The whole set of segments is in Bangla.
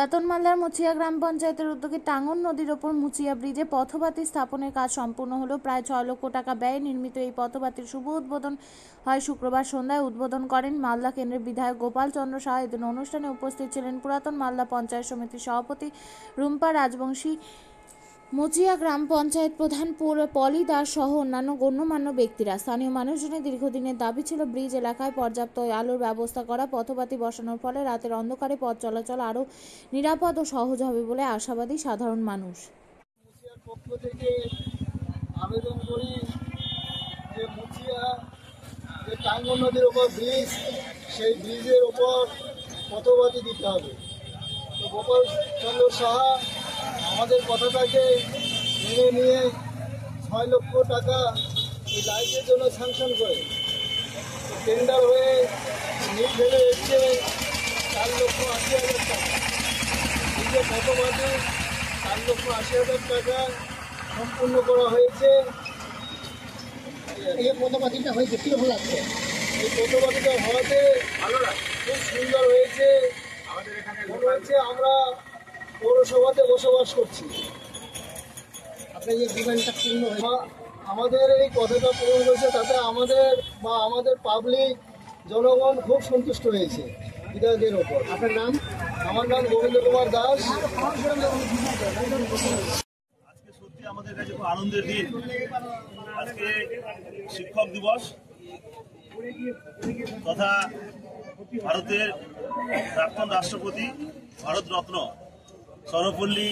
পুরাতন মালদার মুচিয়া গ্রাম পঞ্চায়েতের উদ্যোগে টাঙ্গন নদীর ওপর মুচিয়া ব্রিজে পথবাতি স্থাপনের কাজ সম্পূর্ণ হলো। প্রায় 6 লক্ষ টাকা ব্যয়ে নির্মিত এই পথবাতির শুভ উদ্বোধন হয় শুক্রবার সন্ধ্যায়। উদ্বোধন করেন মালদা কেন্দ্রের বিধায়ক গোপাল চন্দ্র সাহা। এদিন অনুষ্ঠানে উপস্থিত ছিলেন পুরাতন মালদা পঞ্চায়েত সমিতির সভাপতি রুম্পা রাজবংশী, মুচিয়া গ্রাম পঞ্চায়েত প্রধান পলি দাস সহ অন্যান্য গণ্যমান্য ব্যক্তিরা। স্থানীয় মানুষজনের দীর্ঘদিনের দাবি ছিল ব্রিজ এলাকায় পর্যাপ্ত আলোর ব্যবস্থা করা। পথবাতি বসানোর ফলে রাতের অন্ধকারে পথ চলাচল আরও নিরাপদ ও সহজ হবে বলে আশাবাদী সাধারণ মানুষ। মুচিয়ার পক্ষ থেকে আবেদন করি যে মুচিয়া যে টাঙ্গন নদীর ওপর ব্রিজ, সেই ব্রিজের ওপর পথবাতি দিতে হবে। তো গোপাল চন্দ্র সাহা আমাদের কথাটাকে মেনে নিয়ে 6 লক্ষ টাকা এই লাইটের জন্য স্যাংশন করে টেন্ডার হয়ে নিট ফেলে এসছে 4,80,000 টাকা। এই যে পথবাতি 4,80,000 টাকা সম্পূর্ণ করা হয়েছে। এই পথবাতিটা হয়েছে কীরকম লাগছে? এই পথবাতিটা হওয়াতে খুব সুন্দর হয়েছে। মনে হচ্ছে আমরা পৌরসভাতে বসবাস করছি। আপনার এই ডিমান্ডটা পূর্ণ হয়েছে, আমাদের এই কথাটা পূরণ হয়েছে, তাতে আমাদের পাবলিক জনগণ খুব সন্তুষ্ট হয়েছে বিধায়কের ওপর। আপনার নাম? আমার নাম গোবিন্দ কুমার দাস। আজকে সত্যি আমাদের কাছে খুব আনন্দের দিন। আজকে শিক্ষক দিবস তথা ভারতের প্রাক্তন রাষ্ট্রপতি ভারতরত্ন সর্বপল্লী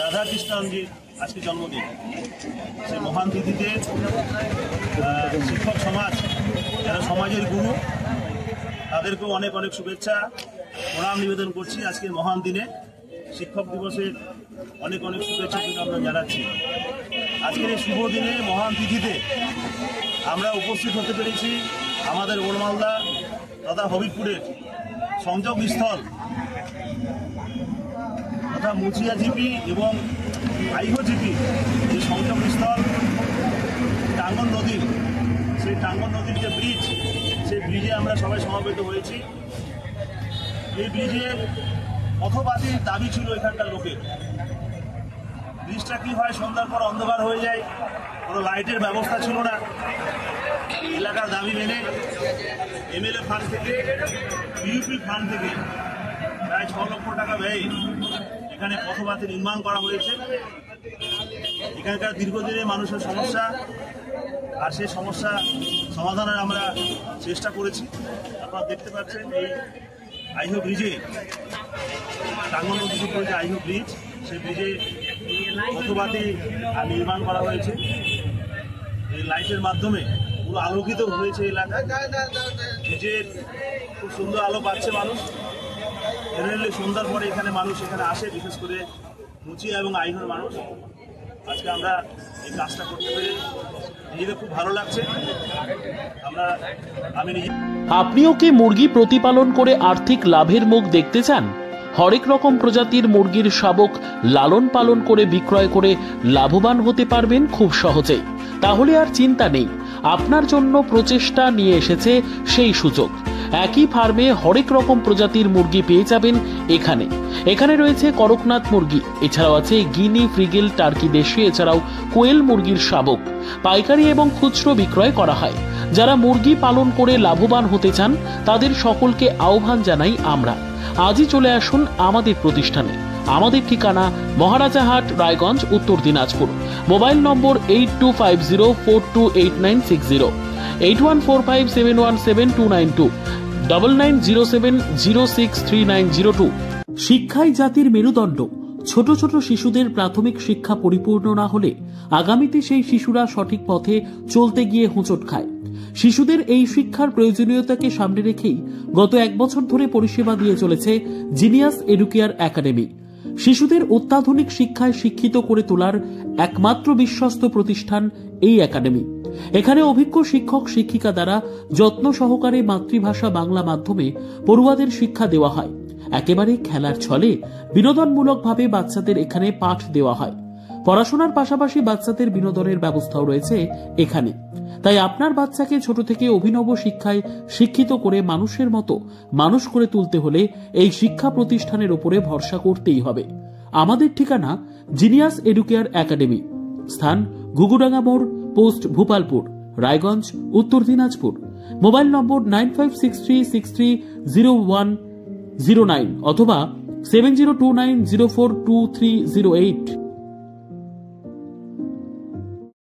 রাধাকৃষ্ণনজির আজকে জন্মদিন। সেই মহান তিথিতে শিক্ষক সমাজ যারা সমাজের গুরু, তাদেরকেও অনেক অনেক শুভেচ্ছা প্রণাম নিবেদন করছি। আজকে মহান দিনে শিক্ষক দিবসের অনেক অনেক শুভেচ্ছা আমরা জানাচ্ছি। আজকের এই শুভ দিনে মহান তিথিতে আমরা উপস্থিত হতে পেরেছি আমাদের ওল্ড মালদা তথা হবিবপুরের সংযোগ স্থল তথা মুচিয়া জিপি এবং আইহো জিপি যে সংযোগ স্থল টাঙ্গন নদীর, সেই টাঙ্গন নদীর যে ব্রিজ, সেই ব্রিজে আমরা সবাই সমবেত হয়েছি। এই ব্রিজের পথবাতির দাবি ছিল এখানকার লোকের। ব্রিজটা কি হয়, সন্ধ্যার পর অন্ধকার হয়ে যায়, কোনো লাইটের ব্যবস্থা ছিল না। এলাকার দাবি মেনে এমএলএ ফান্ড থেকে, ইউপি ফান্ড থেকে প্রায় 6 লক্ষ টাকা ব্যয়ে এখানে পথবাতি নির্মাণ করা হয়েছে। এখানকার দীর্ঘদিনের মানুষের সমস্যা, আর সেই সমস্যা সমাধানের আমরা চেষ্টা করেছি। আপনারা দেখতে পাচ্ছেন এই আইহো ব্রিজে, টাঙ্গন নদীর উপরে যে আইহো ব্রিজ, সেই ব্রিজে পথবাতি নির্মাণ করা হয়েছে। এই লাইটের মাধ্যমে পুরো আলোকিত হয়েছে এলাকা। ব্রিজের খুব সুন্দর আলো পাচ্ছে মানুষ। জেনারেলি সন্ধ্যার পরে এখানে মানুষ এখানে আসে, বিশেষ করে মুচিয়া এবং আইহোর মানুষ। আজকে আমরা এই কাজটা করতে পেরে নিজেকে খুব ভালো লাগছে। আপনিও কি মুরগি প্রতিপালন করে আর্থিক লাভের মুখ দেখতে চান? হরেক রকম প্রজাতির মুরগির শাবক লালন পালন করে বিক্রয় করে লাভবান হতে পারবেন খুব সহজেই। তাহলে আর চিন্তা নেই, আপনার জন্য প্রচেষ্টা নিয়ে এসেছে সেই সুযোগ। একই ফার্মে হরেক রকম প্রজাতির মুরগি পেয়ে যাবেন এখানে। এখানে রয়েছে করকনাথ মুরগি, এছাড়াও আছে গিনি, ফ্রিগেল, টার্কি দেশি, এছাড়াও কোয়েল মুরগির শাবক। পাইকারি এবং খুচরো বিক্রয় করা হয়। যারা মুরগি পালন করে লাভবান হতে চান তাদের সকলকে আহ্বান জানাই আমরা। আজই চলে আসুন আমাদের প্রতিষ্ঠানে। আমাদের ঠিকানা মহারাজাহাট, রায়গঞ্জ, উত্তর দিনাজপুর। মোবাইল নম্বর 8250428960, 8145717292, 9907063902। শিক্ষাই জাতির মেরুদণ্ড। ছোট ছোট শিশুদের প্রাথমিক শিক্ষা পরিপূর্ণ না হলে আগামীতে সেই শিশুরা সঠিক পথে চলতে গিয়ে হোঁচট খায়। শিশুদের এই শিক্ষার প্রয়োজনীয়তাকে সামনে রেখেই গত 1 বছর ধরে পরিষেবা দিয়ে চলেছে জিনিয়াস এডুকেয়ার একাডেমি। শিশুদের অত্যাধুনিক শিক্ষায় শিক্ষিত করে তোলার একমাত্র বিশ্বস্ত প্রতিষ্ঠান এই একাডেমি। এখানে অভিজ্ঞ শিক্ষক শিক্ষিকা দ্বারা যত্ন সহকারে মাতৃভাষা বাংলা মাধ্যমে পড়ুয়াদের শিক্ষা দেওয়া হয়। একেবারে খেলার ছলে বিনোদনমূলকভাবে বাচ্চাদের এখানে পাঠ দেওয়া হয়। পড়াশোনার পাশাপাশি বাচ্চাদের বিনোদনের ব্যবস্থাও রয়েছে এখানে। তাই আপনার বাচ্চাকে ছোট থেকে অভিনব শিক্ষায় শিক্ষিত করে মানুষের মতো মানুষ করে তুলতে হলে এই শিক্ষা প্রতিষ্ঠানের উপরে ভরসা করতেই হবে। আমাদের ঠিকানা জিনিয়াস এডুকেয়ার একাডেমি, স্থান ঘুঘুডাঙ্গা মোড়, পোস্ট ভূপালপুর, রায়গঞ্জ, উত্তর দিনাজপুর। মোবাইল নম্বর 9563630109 অথবা 7029042308।